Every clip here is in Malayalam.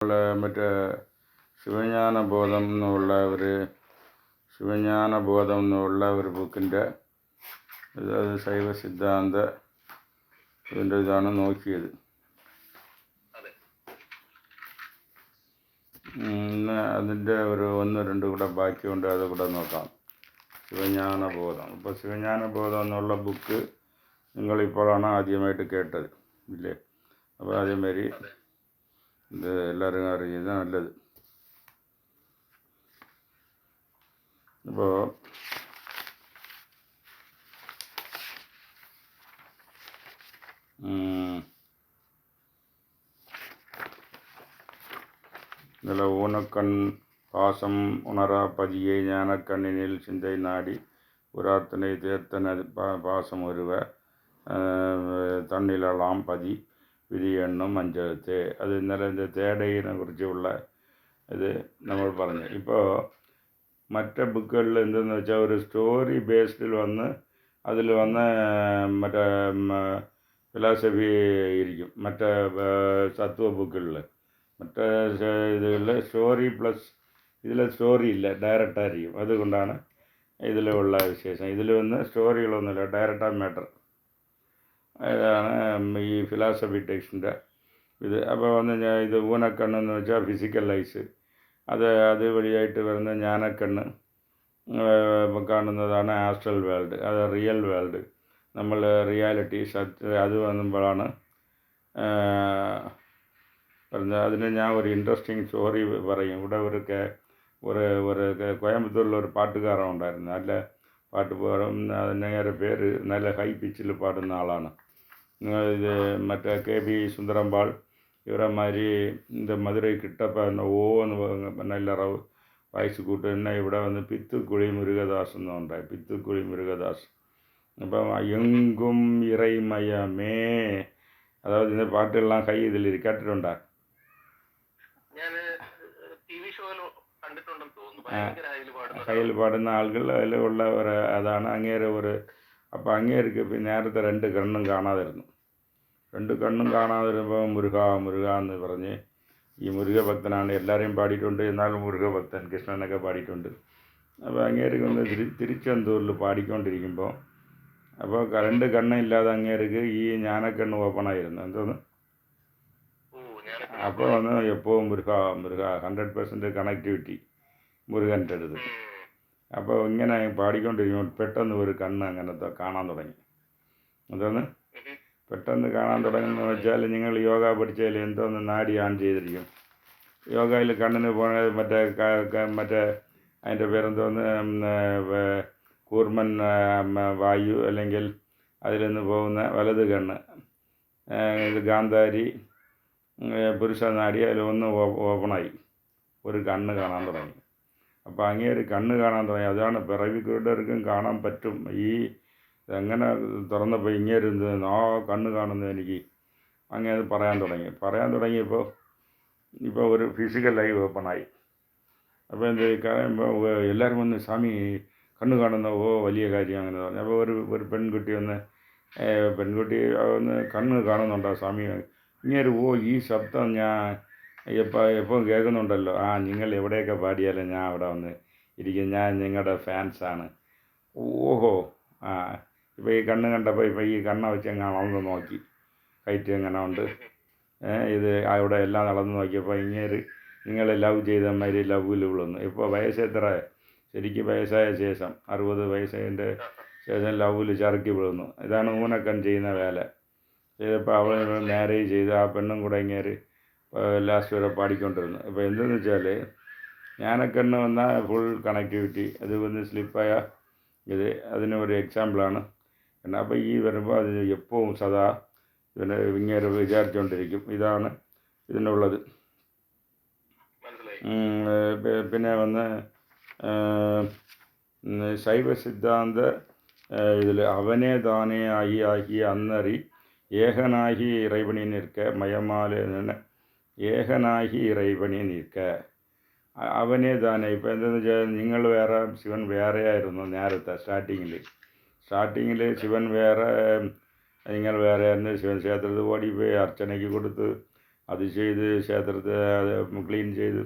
മറ്റേ ശിവജ്ഞാനബോധം എന്നുള്ള ഒരു ബുക്കിൻ്റെ അത് ശൈവ സിദ്ധാന്ത ഇതിൻ്റെ ഇതാണ് നോക്കിയത്. ഇന്ന് അതിൻ്റെ ഒരു 1-2 കൂടെ ബാക്കിയുണ്ട്, അത് കൂടെ നോക്കാം. ശിവജ്ഞാനബോധം. ഇപ്പോൾ ശിവജ്ഞാനബോധം എന്നുള്ള ബുക്ക് നിങ്ങളിപ്പോഴാണ് ആദ്യമായിട്ട് കേട്ടത് ഇല്ലേ? അപ്പോൾ അതേമാതിരി ഇത് എല്ലാവരും അറിയുന്നത് നല്ലത്. ഇപ്പോൾ இதில் ஊனக்கண் பாசம் உணரா பதியை ஞானக்கண்ணினில் சிந்தை நாடி உராத்தனை தேர்த்தன பாசம் ஒருவ തണ്ണിലെല്ലാം പതി വിധി എണ്ണും അഞ്ചെഴുത്ത്. അത് ഇന്നലെ ഇത് തേടയിനെ കുറിച്ചുള്ള ഇത് നമ്മൾ പറഞ്ഞു. ഇപ്പോൾ മറ്റേ ബുക്കുകളിൽ എന്തെന്ന് വെച്ചാൽ ഒരു സ്റ്റോറി ബേസ്ഡിൽ വന്ന് അതിൽ വന്ന് മറ്റേ ഫിലോസഫി ഇരിക്കും. മറ്റേ തത്വ ബുക്കുകളിൽ മറ്റേ ഇതുകളിൽ സ്റ്റോറി പ്ലസ് ഇതിൽ സ്റ്റോറി ഇല്ല, ഡയറക്റ്റായിരിക്കും. അതുകൊണ്ടാണ് ഇതിലുള്ള വിശേഷം. ഇതിൽ വന്ന് സ്റ്റോറികളൊന്നുമില്ല, ഡയറക്റ്റ് മാറ്റർ. ഇതാണ് ഈ ഫിലോസഫി ടെക്സ്റ്റിൻ്റെ ഇത്. അപ്പോൾ വന്ന് ഇത് ഊനക്കണ്ണെന്ന് വെച്ചാൽ ഫിസിക്കൽ ലൈസ്, അത് വഴിയായിട്ട് വരുന്ന ജ്ഞാനക്കണ്ണ് കാണുന്നതാണ് ആസ്ട്രൽ വേൾഡ്, അത് റിയൽ വേൾഡ്. നമ്മൾ റിയാലിറ്റി അത് വന്നുമ്പോഴാണ് പറഞ്ഞത്. അതിന് ഞാൻ ഒരു ഇൻട്രസ്റ്റിംഗ് സ്റ്റോറി പറയും. ഇവിടെ ഒരു കോയമ്പത്തൂരിൽ ഒരു പാട്ടുകാരൻ ഉണ്ടായിരുന്നു. നല്ല പാട്ട് പാടും. അതിൻ്റെ പേര് നല്ല ഹൈ പിച്ചിൽ പാടുന്ന ആളാണ്. ഇത് മറ്റേ KB സുന്ദരമ്പാൾ ഇവരമാതിരി இந்த மதுரை கிட்டப்ப ഓന്ന് നല്ല വായിച്ച് കൂട്ട് തന്നെ ഇവിടെ വന്ന് പിത്തുക്കുഴി മുരുകദാസ് എന്നുണ്ടായി. പിത്തുക്കുഴി മുരുകദാസ്. അപ്പം എങ്കും ഇറൈമയമേ, അതായത് ഇതിൻ്റെ പാട്ടുകളെല്ലാം ഹൈ ഇതിൽ കേട്ടിട്ടുണ്ടോ? ഹൈയിൽ പാടുന്ന ആളുകൾ അതിലുള്ള ഒരു അതാണ് അങ്ങേരെ ഒരു. അപ്പോൾ അങ്ങേർക്ക് നേരത്തെ 2 കണ്ണും കാണാതിരുന്നു. 2 കണ്ണും കാണാതിരുമ്പോൾ മുരുക എന്ന് പറഞ്ഞ് ഈ മുരുകഭക്തനാണ്. എല്ലാവരെയും പാടിയിട്ടുണ്ട്, എന്നാലും മുരുകഭക്തൻ കൃഷ്ണനൊക്കെ പാടിയിട്ടുണ്ട്. അപ്പോൾ അങ്ങേർക്ക് ഒന്ന് തിരുച്ചെന്തൂരിൽ പാടിക്കൊണ്ടിരിക്കുമ്പോൾ അപ്പോൾ 2 കണ്ണില്ലാതെ അങ്ങേർക്ക് ഈ ജ്ഞാനക്കണ്ണ് ഓപ്പണായിരുന്നു. എന്തോന്ന് അപ്പോൾ വന്ന് എപ്പോഴും മുരുക 100% കണക്ടിവിറ്റി മുരുകൻ്റെ അടുത്ത്. അപ്പോൾ ഇങ്ങനെ പാടിക്കൊണ്ടിരിക്കുമ്പോൾ പെട്ടെന്ന് ഒരു കണ്ണ് അങ്ങനത്തെ കാണാൻ തുടങ്ങി. എന്തോന്ന് പെട്ടെന്ന് കാണാൻ തുടങ്ങുന്നത് വെച്ചാൽ നിങ്ങൾ യോഗ പഠിച്ചാൽ എന്തോന്ന് നാഡി ആൺ ചെയ്തിരിക്കും. യോഗയിൽ കണ്ണിന് പോണ മറ്റേ അതിൻ്റെ പേരെന്തോന്ന് കൂർമ്മൻ വായു അല്ലെങ്കിൽ അതിൽ നിന്ന് പോകുന്ന വലത് കണ്ണ്, ഇത് ഗാന്ധാരി പുരുഷ നാഡി, അതിലൊന്ന് ഓപ്പണായി ഒരു കണ്ണ് കാണാൻ തുടങ്ങി. അപ്പോൾ അങ്ങേര് കണ്ണ് കാണാൻ തുടങ്ങി. അതാണ് പിറവിക്കൂട്ടർക്കും കാണാൻ പറ്റും. ഈ എങ്ങനെ തുറന്നപ്പോൾ ഇങ്ങേര് കണ്ണ് കാണുന്നത് എനിക്ക് അങ്ങനെ പറയാൻ തുടങ്ങിയപ്പോൾ ഇപ്പോൾ ഒരു ഫിസിക്കൽ ലൈവ് ഓപ്പണായി. അപ്പോൾ എന്ത് കഴിയുമ്പോൾ എല്ലാവരും വന്ന് സ്വാമി കണ്ണ് കാണുന്ന വലിയ കാര്യം അങ്ങനെ പറഞ്ഞു. അപ്പോൾ ഒരു പെൺകുട്ടി ഒന്ന് കണ്ണ് കാണുന്നുണ്ടോ സ്വാമി? ഇങ്ങേര് ഈ ശബ്ദം ഞാൻ എപ്പോൾ കേൾക്കുന്നുണ്ടല്ലോ. നിങ്ങൾ എവിടെയൊക്കെ പാടിയാലും ഞാൻ അവിടെ വന്ന് ഇരിക്കും, ഞാൻ നിങ്ങളുടെ ഫാൻസാണ്. ഓഹോ ഇപ്പോൾ ഈ കണ്ണ് കണ്ടപ്പോൾ ഇപ്പോൾ ഈ കണ്ണ വെച്ച് എങ്ങനെ അളന്ന് നോക്കി ഹൈറ്റ് എങ്ങനെ ഉണ്ട്, ഇത് അവിടെ എല്ലാം നടന്ന് നോക്കിയപ്പോൾ ഇങ്ങേര് നിങ്ങളെ ലവ് ചെയ്ത മാതിരി ലവിൽ വിളുന്നു. ഇപ്പോൾ വയസ്സ് എത്ര? ശരിക്കും വയസ്സായ ശേഷം 60 വയസ്സിൻ്റെ ശേഷം ലവിൽ ചറുക്കി വിളുന്നു. ഇതാണ് ഊനക്കൺ ചെയ്യുന്ന വേല. ചെയ്തപ്പോൾ അവൾ മാരേജ് ചെയ്ത് ആ പെണ്ണും കൂടെ ഇങ്ങേര് ലാസ്റ്റ് വരെ പാടിക്കൊണ്ടിരുന്നു. ഇപ്പോൾ എന്തെന്ന് വെച്ചാൽ ജ്ഞാനക്കണ്ണ് വന്നാൽ ഫുൾ കണക്ടിവിറ്റി, അത് വന്ന് സ്ലിപ്പായ ഇത് അതിന് ഒരു എക്സാമ്പിളാണ്. അപ്പോൾ ഈ വരുമ്പോൾ അത് എപ്പോഴും സദാ ഇങ്ങേര് വിചാരിച്ചുകൊണ്ടിരിക്കും. ഇതാണ് ഇതിനുള്ളത്. പിന്നെ വന്ന് ശൈവ സിദ്ധാന്ത ഇതിൽ അവനെ താനേ ആയി അന്നറി ഏകനാഹി ഇറൈവണി നിൽക്ക മയമാല ഏകനാഹി ഇറൈവണി നിൽക്ക അവനെ താനേ. ഇപ്പോൾ എന്താണെന്ന് വെച്ചാൽ നിങ്ങൾ വേറെ ശിവൻ വേറെ ആയിരുന്നു നേരത്തെ സ്റ്റാർട്ടിങ്ങിൽ ശിവൻ വേറെ നിങ്ങൾ വേറെ ആയിരുന്നു. ശിവൻ ക്ഷേത്രത്തിൽ ഓടിപ്പോയി അർച്ചനയ്ക്ക് കൊടുത്ത് അത് ചെയ്ത് ക്ഷേത്രത്തെ അത് ക്ലീൻ ചെയ്ത്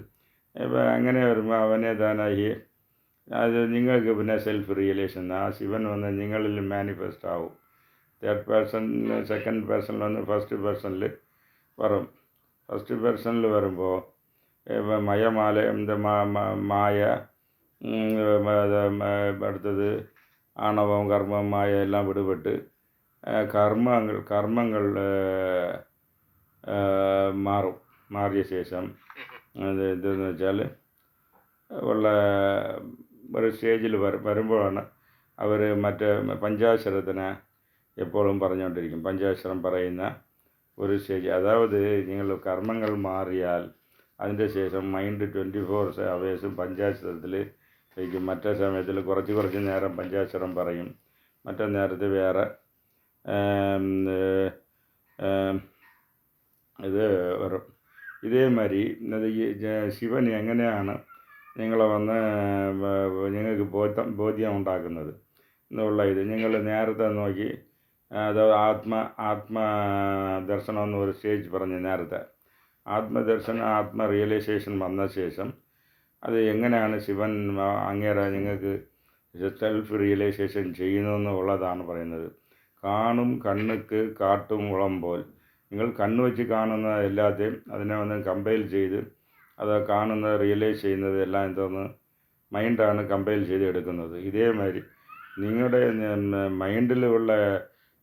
ഇപ്പം അങ്ങനെ വരുമ്പോൾ അവനെ താനായി അത് നിങ്ങൾക്ക് പിന്നെ സെൽഫ് റിയലൈസേഷൻ ആ ശിവൻ വന്ന് നിങ്ങളിൽ മാനിഫെസ്റ്റ് ആവും. തേർഡ് പേഴ്സൺ സെക്കൻഡ് പേഴ്സണിൽ വന്ന് ഫസ്റ്റ് പേഴ്സണിൽ വരും. ഫസ്റ്റ് പേഴ്സണിൽ വരുമ്പോൾ മയമാല എന്ത് മായ, അടുത്തത് ആണവം കർമ്മം മായ എല്ലാം വിടുപെട്ട് കർമ്മങ്ങൾ മാറും. മാറിയ ശേഷം അത് എന്തെന്ന് വെച്ചാൽ ഉള്ള ഒരു സ്റ്റേജിൽ വരുമ്പോഴാണ് അവർ മറ്റേ പഞ്ചാക്ഷരത്തിന് എപ്പോഴും പറഞ്ഞുകൊണ്ടിരിക്കും. പഞ്ചാക്ഷരം പറയുന്ന ഒരു സ്റ്റേജ്. അതായത് നിങ്ങൾ കർമ്മങ്ങൾ മാറിയാൽ അതിൻ്റെ ശേഷം മൈൻഡ് 24 hours പഞ്ചാക്ഷരത്തിൽ വയ്ക്കും. മറ്റേ സമയത്തിൽ കുറച്ച് നേരം പഞ്ചാക്ഷരം പറയും, മറ്റേ നേരത്ത് വേറെ ഇത് വരും. ഇതേമാതിരി ശിവൻ എങ്ങനെയാണ് നിങ്ങളെ വന്ന് നിങ്ങൾക്ക് ബോധ്യം ഉണ്ടാക്കുന്നത് എന്നുള്ള ഇത് നിങ്ങൾ നേരത്തെ നോക്കി. അത് ആത്മദർശനം എന്നൊരു സ്റ്റേജ് പറഞ്ഞ് നേരത്തെ ആത്മ റിയലൈസേഷൻ വന്ന ശേഷം അത് എങ്ങനെയാണ് ശിവൻ അങ്ങേരെ നിങ്ങൾക്ക് സെൽഫ് റിയലൈസേഷൻ ചെയ്യുന്നതെന്നുള്ളതാണ് പറയുന്നത്. കാണും കണ്ണുക്ക് കാട്ടും ഉളമ്പോൾ, നിങ്ങൾ കണ്ണ് വെച്ച് കാണുന്ന എല്ലാത്തെയും അതിനെ ഒന്ന് കമ്പൈൽ ചെയ്ത് അത് കാണുന്നത് റിയലൈസ് ചെയ്യുന്നത് എല്ലാം എന്തോന്ന് മൈൻഡാണ് കമ്പൈൽ ചെയ്ത് എടുക്കുന്നത്. ഇതേമാതിരി നിങ്ങളുടെ മൈൻഡിലുള്ള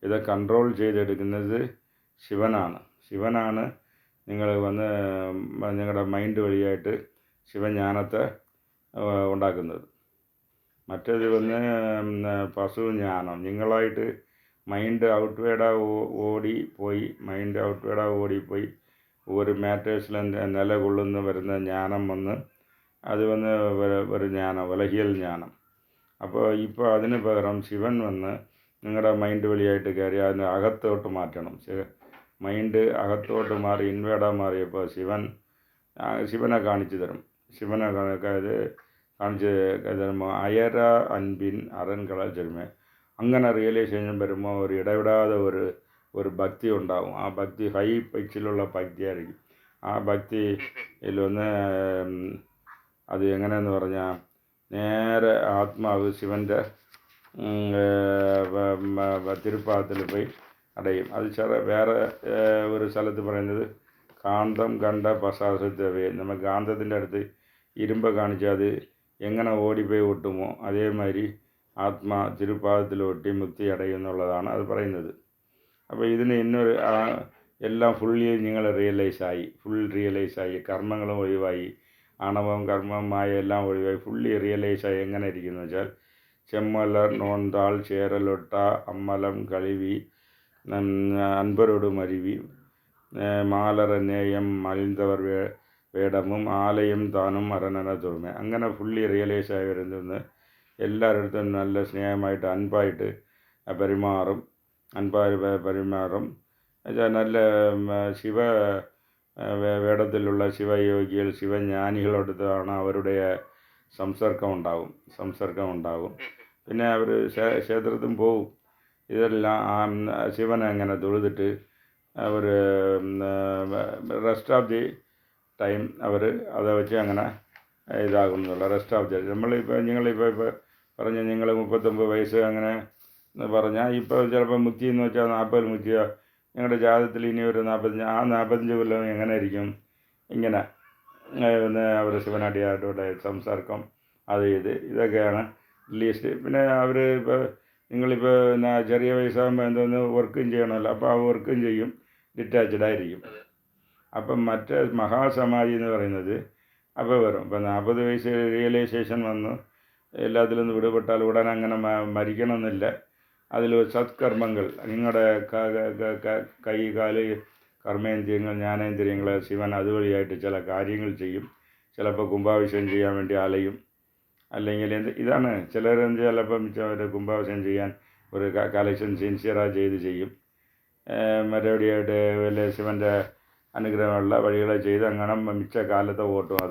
ഇത് കൺട്രോൾ ചെയ്തെടുക്കുന്നത് ശിവനാണ് നിങ്ങൾ വന്ന് നിങ്ങളുടെ മൈൻഡ് വഴിയായിട്ട് ശിവജ്ഞാനത്തെ ഉണ്ടാക്കുന്നത്. മറ്റേത് വന്ന് പശുജ്ഞാനം. നിങ്ങളായിട്ട് മൈൻഡ് ഓടിപ്പോയി ഒരു മാറ്റേഴ്സിൽ നിലകൊള്ളുന്ന വരുന്ന ജ്ഞാനം വന്ന് അത് വന്ന് ഒരു ജ്ഞാനം, ഉലകിയൽ ജ്ഞാനം. അപ്പോൾ ഇപ്പോൾ അതിന് പകരം ശിവൻ വന്ന് നിങ്ങളുടെ മൈൻഡ് വഴിയായിട്ട് കയറി അതിന് അകത്തോട്ട് മാറ്റണം. മൈൻഡ് അകത്തോട്ട് മാറി ഇൻവേർഡായി മാറിയപ്പോൾ ശിവനെ കാണിച്ചു തരും. ശിവനെ കാണിച്ച് തരുമ്പോൾ അയര അൻപിൻ അരൺകള ചെരുമേ അങ്ങനെ റിയലൈസേഷൻ വരുമ്പോൾ ഒരു ഇടവിടാതെ ഒരു ഭക്തി ഉണ്ടാവും. ആ ഭക്തി ഹൈ പിച്ചിലുള്ള ഭക്തിയായിരിക്കും. ആ ഭക്തിയിലൊന്ന് അത് എങ്ങനെയെന്ന് പറഞ്ഞാൽ നേരെ ആത്മാവ് ശിവൻ്റെ തിരുപ്പാദത്തിൽ പോയി അടയും. അത് വേറെ ഒരു സ്ഥലത്ത് പറയുന്നത് കാന്തം കണ്ട പശാസത്തവേ. നമ്മൾ കാന്തത്തിൻ്റെ അടുത്ത് ഇരുമ്പ് കാണിച്ചാൽ അത് എങ്ങനെ ഓടിപ്പോയി ഒട്ടുമോ അതേമാതിരി ആത്മാ തിരുപ്പാദത്തിൽ ഒട്ടി മുക്തി അടയും എന്നുള്ളതാണ് അത് പറയുന്നത്. അപ്പോൾ ഇതിന് ഇന്നൊരു എല്ലാം ഫുള്ളി നിങ്ങൾ ഫുൾ റിയലൈസായി, കർമ്മങ്ങളും ഒഴിവായി, ആണവം കർമ്മം മായ എല്ലാം ഒഴിവായി ഫുള്ളി റിയലൈസായി. എങ്ങനെ ഇരിക്കുന്നു വെച്ചാൽ ചെമ്മലർ നോന്താൾ ചേരലൊട്ട അമ്മലം കളിവി അൻപരോട് മരുവി മാലറന്നേയം മലിന്തവർ വേടമും ആലയം താനും അരണന തുറമ. അങ്ങനെ ഫുള്ളി റിയലൈസായി വരുന്നത് എല്ലാവരുടെ നല്ല സ്നേഹമായിട്ട് അൻപായിട്ട് പെരുമാറും. നല്ല ശിവ വേടത്തിലുള്ള ശിവയോഗികൾ ശിവജ്ഞാനികളോടത്താണ് അവരുടെ സംസർഗം ഉണ്ടാവും. പിന്നെ അവർ ക്ഷേത്രത്തിൽ പോവും. ഇതെല്ലാം ശിവനെ അങ്ങനെ തൊഴുതിട്ട് അവർ റെസ്റ്റ് ഓഫ് ദി ടൈം അവർ അത് വെച്ച് അങ്ങനെ ഇതാകുന്നുള്ള റെസ്റ്റ് ഓഫ് ദി നിങ്ങളിപ്പോൾ പറഞ്ഞ നിങ്ങൾ 39 വയസ്സ് അങ്ങനെ പറഞ്ഞാൽ ഇപ്പോൾ ചിലപ്പോൾ മുക്തി എന്ന് വെച്ചാൽ 40 മുക്തിയോ നിങ്ങളുടെ ജാതകത്തിൽ ഇനി ഒരു 45 കൊല്ലം എങ്ങനെ ഇരിക്കും ഇങ്ങനെ ഒന്ന് അവർ ശിവനടിയായിട്ടുള്ള സംസർഗം അത് ഇതൊക്കെയാണ് ലീസ്റ്റ്. പിന്നെ അവർ നിങ്ങളിപ്പോൾ ചെറിയ വയസ്സാകുമ്പോൾ എന്തോന്ന് വർക്കും ചെയ്യണമല്ലോ, അപ്പോൾ ആ വർക്കും ചെയ്യും, ഡിറ്റാച്ച്ഡ് ആയിരിക്കും. അപ്പം മറ്റേ മഹാസമാധി എന്ന് പറയുന്നത് അപ്പോൾ വരും. ഇപ്പം 40 വയസ്സ് റിയലൈസേഷൻ വന്ന് എല്ലാത്തിലും നിന്ന് വിടുപെട്ടാൽ ഉടൻ അങ്ങനെ മരിക്കണമെന്നില്ല. അതിൽ സത്കർമ്മങ്ങൾ നിങ്ങളുടെ കൈ കാല് കർമ്മേന്ദ്രിയങ്ങൾ ജ്ഞാനേന്ദ്രിയങ്ങൾ ശിവൻ അതുവഴിയായിട്ട് ചില കാര്യങ്ങൾ ചെയ്യും. ചിലപ്പോൾ കുംഭാഭിഷേകം ചെയ്യാൻ വേണ്ടി അലയും. അല്ലെങ്കിൽ ഇതാണ് ചിലപ്പം കുംഭാഭിഷേകം ചെയ്യാൻ ഒരു കലക്ഷൻ സിൻസിയറായി ചെയ്യും. മറുപടിയായിട്ട് വല്ല ശിവൻ്റെ അനുഗ്രഹമുള്ള വഴികളെ ചെയ്ത് അങ്ങനെ മിച്ച കാലത്തെ ഓട്ടും. അതാണ്